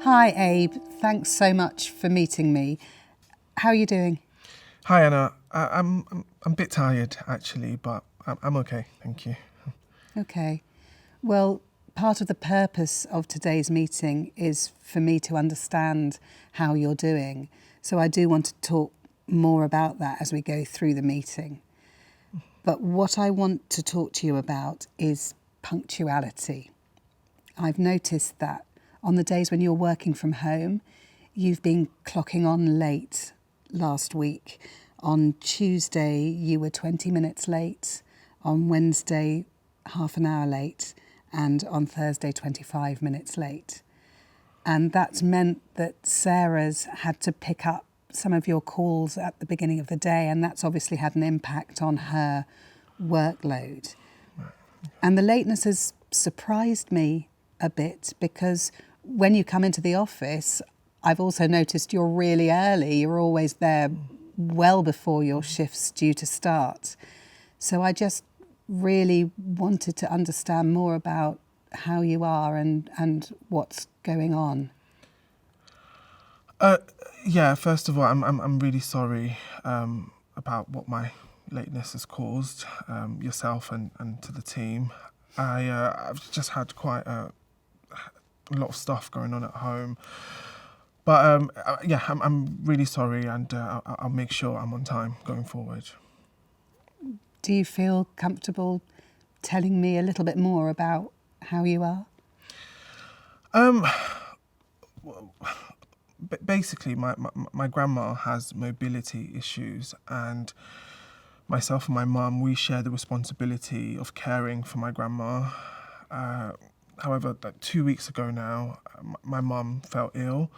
Hi, Abe. Thanks so much for meeting me. How are you doing? Hi, Anna. I'm a bit tired, actually, but I'm okay, thank you. Okay. Well, part of the purpose of today's meeting is for me to understand how you're doing. So I do want to talk more about that as we go through the meeting. But what I want to talk to you about is punctuality. I've noticed that on the days when you're working from home, you've been clocking on late last week. On Tuesday, you were 20 minutes late. On Wednesday, half an hour late. And on Thursday, 25 minutes late. And that's meant that Sarah's had to pick up some of your calls at the beginning of the day, and that's obviously had an impact on her workload. And the lateness has surprised me a bit because when you come into the office, I've also noticed you're really early. You're always there well before your shift's due to start. So I just really wanted to understand more about how you are and what's going on. Yeah, first of all, I'm really sorry about what my lateness has caused yourself and to the team. I've just had quite a lot of stuff going on at home. But yeah, I'm really sorry, and I'll make sure I'm on time going forward. Do you feel comfortable telling me a little bit more about how you are? Basically, my grandma has mobility issues, and myself and my mum, we share the responsibility of caring for my grandma. However, like 2 weeks ago now, my mum fell ill.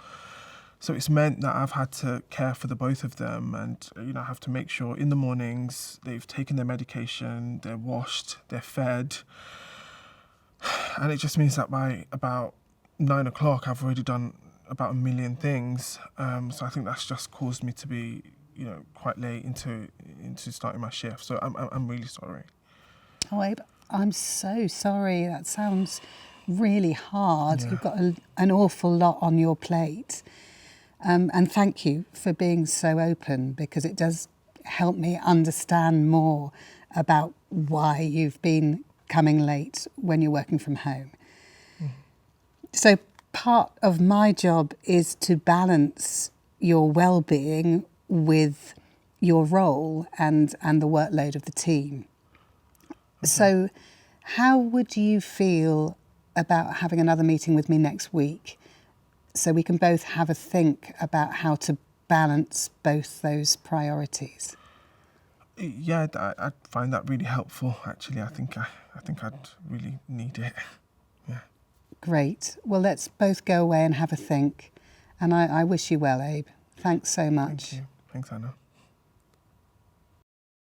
So it's meant that I've had to care for the both of them, and I have to make sure in the mornings they've taken their medication, they're washed, they're fed. And it just means that by about 9 o'clock, I've already done about a million things. So I think that's just caused me to be, quite late into starting my shift. So I'm really sorry. Oh, Abe, I'm so sorry. That sounds really hard. Yeah. You've got an awful lot on your plate. And thank you for being so open, because it does help me understand more about why you've been coming late when you're working from home. So part of my job is to balance your well-being with your role and the workload of the team. So how would you feel about having another meeting with me next week so we can both have a think about how to balance both those priorities? Yeah, I'd find that really helpful. Actually, I think I'd really need it. Yeah. Great. Well, let's both go away and have a think. And I wish you well, Abe. Thanks so much. Thank you. Thanks, Anna.